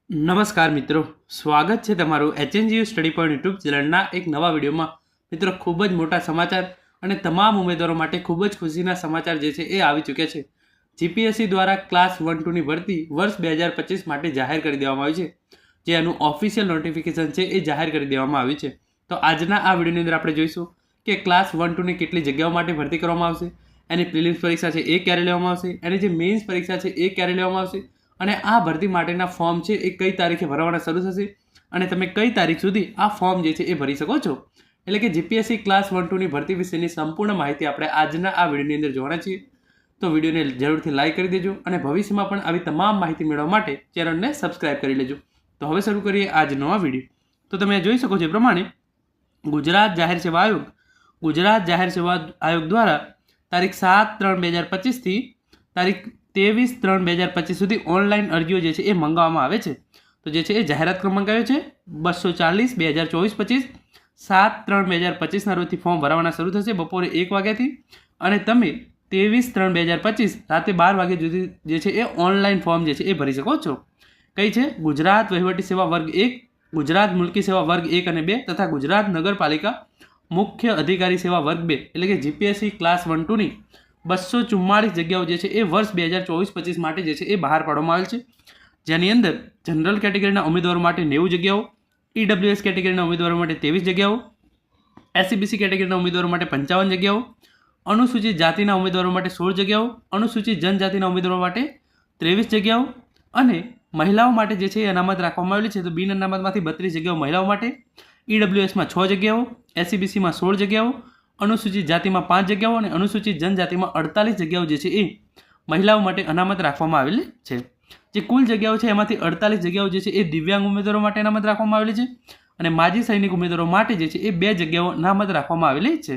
નમસ્કાર મિત્રો, સ્વાગત છે તમારું HNGU સ્ટડી પોઈન્ટ યુટ્યુબ ચેનલના એક નવા વિડીયોમાં. મિત્રો, ખૂબ જ મોટા સમાચાર અને તમામ ઉમેદવારો માટે ખૂબ જ ખુશીના સમાચાર જે છે એ આવી ચૂક્યા છે. જીપીએસસી દ્વારા ક્લાસ 1-2ની ભરતી વર્ષ 2025 માટે જાહેર કરી દેવામાં આવી છે. જે એનું ઓફિશિયલ નોટિફિકેશન છે એ જાહેર કરી દેવામાં આવ્યું છે. તો આજના આ વિડીયોની અંદર આપણે જોઈશું કે ક્લાસ 1-2ની કેટલી જગ્યાઓ માટે ભરતી કરવામાં આવશે, એની પ્રિલિમ્સ પરીક્ષા છે એ ક્યારે લેવામાં આવશે, એની જે મેઇન્સ પરીક્ષા છે એ ક્યારે લેવામાં આવશે, અને આ ભરતી માટેના ફોર્મ છે એ કઈ તારીખે ભરવાના શરૂ થશે અને તમે કઈ તારીખ સુધી આ ફોર્મ જે છે એ ભરી શકો છો. એટલે કે જીપીએસસી ક્લાસ 1-2ની ભરતી વિશેની સંપૂર્ણ માહિતી આપણે આજના આ વિડીયોની અંદર જોવાના છીએ. તો વિડીયોને જરૂરથી લાઇક કરી દેજો અને ભવિષ્યમાં પણ આવી તમામ માહિતી મેળવવા માટે ચેનલને સબસ્ક્રાઇબ કરી લેજો. તો હવે શરૂ કરીએ આજનો આ વિડીયો. તો તમે જોઈ શકો છો એ પ્રમાણે ગુજરાત જાહેર સેવા આયોગ દ્વારા તારીખ 7/3/2025 તારીખ 23/3/2025 સુધી ઓનલાઈન અરજીઓ જે છે એ મંગાવવામાં આવે છે. તો જે છે એ જાહેરાત ક્રમાંક આવ્યો છે 240/2024-25. 7/3/2025 રોજથી ફોર્મ ભરવાના શરૂ થશે બપોરે 1 વાગ્યાથી, અને તમે 23/3/2025 રાતે 12 વાગ્યા સુધી જે છે એ ઓનલાઈન ફોર્મ જે છે એ ભરી શકો છો. કઈ છે? ગુજરાત વહીવટી સેવા વર્ગ 1, ગુજરાત મુલ્કી સેવા વર્ગ 1 અને 2 તથા ગુજરાત નગરપાલિકા મુખ્ય અધિકારી સેવા વર્ગ 2. એટલે કે જીપીએસસી ક્લાસ 1-2ની 244 જગ્યાઓ જે છે એ વર્ષ 2024-25 માટે જે છે એ બહાર પાડવામાં આવેલ છે. જેની અંદર જનરલ કેટેગરીના ઉમેદવારો માટે 90 જગ્યાઓ, ઈડબ્લ્યુએસ કેટેગરીના ઉમેદવારો માટે 23 જગ્યાઓ, એસસીબીસી કેટેગરીના ઉમેદવારો માટે 55 જગ્યાઓ, અનુસૂચિત જાતિના ઉમેદવારો માટે 16 જગ્યાઓ, અનુસૂચિત જનજાતિના ઉમેદવારો માટે 23 જગ્યાઓ, અને મહિલાઓ માટે જે છે એ અનામત રાખવામાં આવેલી છે. તો બિન અનામતમાંથી 32 જગ્યાઓ મહિલાઓ માટે, ઈડબ્લ્યુએસમાં 6 જગ્યાઓ, એસસીબીસીમાં 16 જગ્યાઓ, અનુસૂચિત જાતિમાં 5 જગ્યાઓ અને અનુસૂચિત જનજાતિમાં 48 જગ્યાઓ જે છે એ મહિલાઓ માટે અનામત રાખવામાં આવેલી છે. જે કુલ જગ્યાઓ છે એમાંથી 48 જગ્યાઓ જે છે એ દિવ્યાંગ ઉમેદવારો માટે અનામત રાખવામાં આવેલી છે, અને માજી સૈનિક ઉમેદવારો માટે જે છે એ 2 જગ્યાઓ અનામત રાખવામાં આવેલી છે.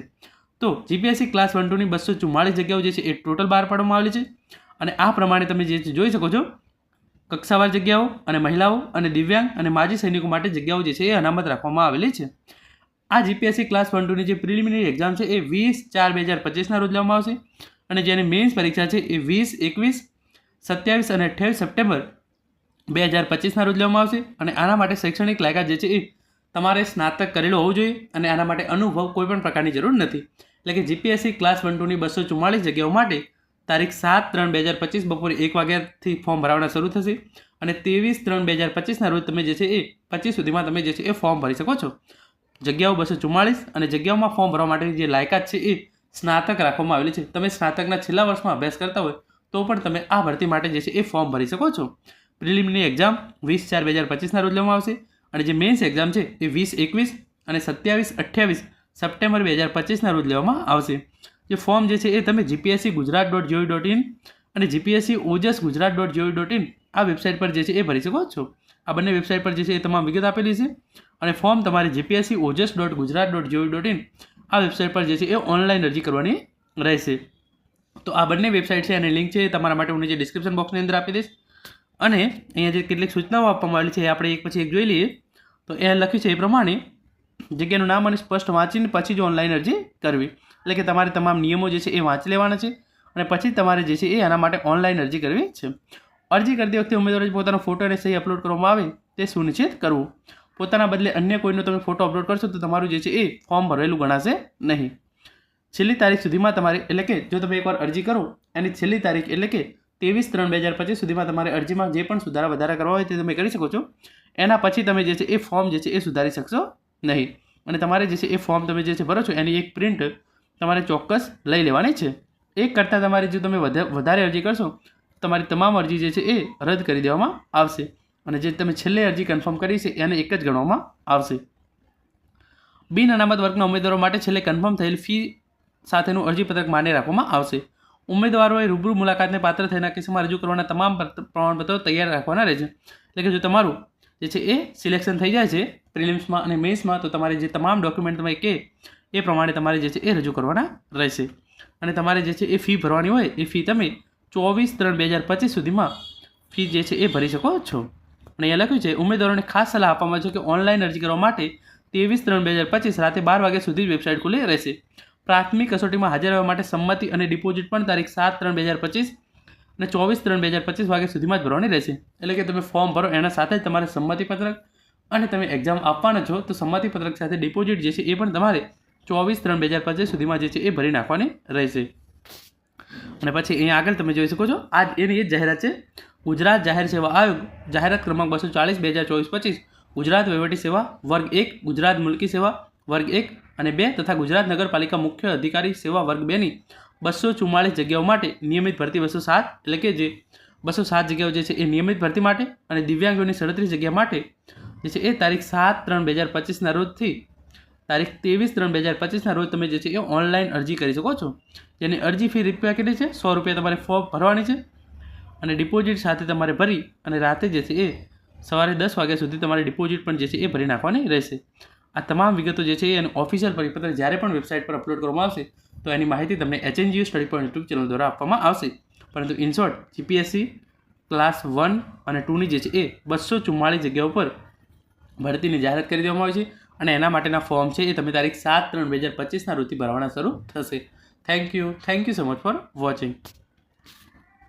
તો જીપીએસસી ક્લાસ 1-2ની 244 જગ્યાઓ જે છે એ ટોટલ બહાર પાડવામાં આવેલી છે. અને આ પ્રમાણે તમે જે જોઈ શકો છો, કક્ષાવાર જગ્યાઓ અને મહિલાઓ અને દિવ્યાંગ અને માજી સૈનિકો માટે જગ્યાઓ જે છે એ અનામત રાખવામાં આવેલી છે. આ જીપીએસસી ક્લાસ 1-2ની જે પ્રિલિમિનરી એક્ઝામ છે એ 20/4/2025 રોજ લેવામાં આવશે, અને જેની મેઇન્સ પરીક્ષા છે એ 20, 21, 27 અને 28 સપ્ટેમ્બર 2025 રોજ લેવામાં આવશે. અને આના માટે શૈક્ષણિક લાયકાત જે છે એ તમારે સ્નાતક કરેલો હોવું જોઈએ, અને આના માટે અનુભવ કોઈ પણ પ્રકારની જરૂર નથી. એટલે કે જીપીએસસી ક્લાસ 1-2ની 244 જગ્યાઓ માટે તારીખ 7/3/2025 બપોરે 1 વાગ્યાથી ફોર્મ ભરવાના શરૂ થશે, અને 23/3/2025 રોજ તમે જે છે એ 25 સુધીમાં તમે જે છે એ ફોર્મ ભરી શકો છો. જગ્યાઓ 244, અને જગ્યાઓમાં ફોર્મ ભરવા માટેની જે લાયકાત છે એ સ્નાતક રાખવામાં આવેલી છે. તમે સ્નાતકના છેલ્લા વર્ષમાં અભ્યાસ કરતા હોય તો પણ તમે આ ભરતી માટે જે છે એ ફોર્મ ભરી શકો છો. પ્રિલિમિનરી એક્ઝામ 20/4/2025 રોજ લેવામાં આવશે, અને જે મેઇન્સ એક્ઝામ છે એ 20, 21 અને 27, 28 સપ્ટેમ્બર 2025 રોજ લેવામાં આવશે. જે ફોર્મ જે છે એ તમે gpscgujarat.gov.in અને gpscojsgujarat.gov.in આ વેબસાઇટ પર જે છે એ ભરી શકો છો. આ બંને વેબસાઇટ પર જે છે એ તમામ વિગત આપેલી છે, અને ફોર્મ તમારે gpscojs.gujarat.gov.in આ વેબસાઇટ પર જે છે એ ઓનલાઈન અરજી કરવાની રહેશે. તો આ બંને વેબસાઇટ છે અને લિંક છે એ તમારા માટે હું નીચે ડિસ્ક્રિપ્શન બોક્સની અંદર આપી દઈશ. અને અહીંયા જે કેટલીક સૂચનાઓ આપવામાં આવેલી છે એ આપણે એક પછી એક જોઈ લઈએ. તો એ લખ્યું છે એ પ્રમાણે જગ્યાનું નામ અને સ્પષ્ટ વાંચીને પછી જ ઓનલાઈન અરજી કરવી. એટલે કે તમારે તમામ નિયમો જે છે એ વાંચી લેવાના છે, અને પછી તમારે જે છે એ આના માટે ઓનલાઈન અરજી કરવી છે. અરજી કરતી વખતે ઉમેદવારે પોતાનો ફોટો અને સહી અપલોડ કરવામાં આવે તે સુનિશ્ચિત કરવું. પોતાના બદલે અન્ય કોઈનો તમે ફોટો અપલોડ કરશો તો તમારું જે છે એ ફોર્મ ભરેલું ગણાશે નહીં. છેલ્લી તારીખ સુધીમાં તમારે, એટલે કે જો તમે એકવાર અરજી કરો એની છેલ્લી તારીખ એટલે કે 23/3/2025 સુધીમાં તમારે અરજીમાં જે પણ સુધારા વધારા કરવા હોય તે તમે કરી શકો છો. એના પછી તમે જે છે એ ફોર્મ જે છે એ સુધારી શકશો નહીં. અને તમારે જે છે એ ફોર્મ તમે જે છે ભરો છો એની એક પ્રિન્ટ તમારે ચોક્કસ લઈ લેવાની છે. એક કરતાં તમારી જો તમે વધારે અરજી કરશો તમારી તમામ અરજી જે છે એ રદ કરી દેવામાં આવશે, અને જે તમે છેલ્લે અરજી કન્ફર્મ કરી છે એને એક જ ગણવામાં આવશે. બિન અનામત વર્ગના ઉમેદવારો માટે છેલ્લે કન્ફર્મ થયેલ ફી સાથેનું અરજીપત્રક માન્ય રાખવામાં આવશે. ઉમેદવારોએ રૂબરૂ મુલાકાતને પાત્ર થયેલા કેસમાં રજૂ કરવાના તમામ પ્રમાણપત્રો તૈયાર રાખવાના રહેશે. એટલે કે જો તમારું જે છે એ સિલેક્શન થઈ જાય છે પ્રિલિમ્સમાં અને મેઇન્સમાં, તો તમારે જે તમામ ડોક્યુમેન્ટ તમે કે એ પ્રમાણે તમારે જે છે એ રજૂ કરવાના રહેશે. અને તમારે જે છે એ ફી ભરવાની હોય એ ફી તમે 24/3/2025 સુધીમાં ફી જે છે એ ભરી શકો છો. અને અહીંયા લખ્યું છે ઉમેદવારોને ખાસ સલાહ આપવામાં આવે છે કે ઓનલાઈન અરજી કરવા માટે 23/3/2025 રાતે 12 વાગ્યા સુધી વેબસાઇટ ખુલ્લી રહેશે. પ્રાથમિક કસોટીમાં હાજર રહેવા માટે સંમતિ અને ડિપોઝિટ પણ તારીખ 7/3/2025 અને 24/3/2025 વાગ્યા સુધીમાં જ ભરવાની રહેશે. એટલે કે તમે ફોર્મ ભરો એના સાથે જ તમારે સંમતિપત્રક અને તમે એક્ઝામ આપવાના છો તો સંમતિપત્રક સાથે ડિપોઝિટ જે છે એ પણ તમારે 24/3/2025 સુધીમાં જે છે એ ભરી નાખવાની રહેશે. અને પછી અહીંયા આગળ તમે જોઈ શકો છો આ એની એ જ જાહેરાત છે. ગુજરાત જાહેર સેવા આયોગ જાહેરાત ક્રમાંક 240/2024-25 ગુજરાત વહીવટી સેવા વર્ગ 1, ગુજરાત મુલકી સેવા વર્ગ 1 અને 2 તથા ગુજરાત નગરપાલિકા મુખ્ય અધિકારી સેવા વર્ગ 2 ની 244 જગ્યાઓ માટે નિયમિત ભરતી 207 એટલે કે જે 207 જગ્યાઓ જે છે એ નિયમિત ભરતી માટે અને દિવ્યાંગોની 37 જગ્યા માટે જે છે એ તારીખ 7/3/2025 રોજથી તારીખ 23/3/2025 રોજ તમે જે છે એ ઓનલાઈન અરજી કરી શકો છો. જેની અરજી ફી રૂપિયા કેટલી છે? 100 રૂપિયા તમારે ફોર્મ ભરવાની છે અને ડિપોઝિટ સાથે તમારે ભરી અને રાતે જે છે એ સવારે 10 વાગ્યા સુધી તમારે ડિપોઝિટ પણ જે છે એ ભરી નાખવાની રહેશે. આ તમામ વિગતો જે છે એ ઓફિશિયલ પરિપત્ર જ્યારે પણ વેબસાઇટ પર અપલોડ કરવામાં આવશે તો એની માહિતી તમને HNGU study point YouTube channel દ્વારા આપવામાં આવશે. પરંતુ ઇન શોર્ટ GPSC ક્લાસ 1 અને 2ની જે છે એ 244 જગ્યાઓ પર ભરતીની જાહેરાત કરી દેવામાં આવી છે અને એના માટેના ફોર્મ છે એ તમે તારીખ 7/3/2025 રોજથી ભરવાના શરૂ થશે. Thank you so much for watching.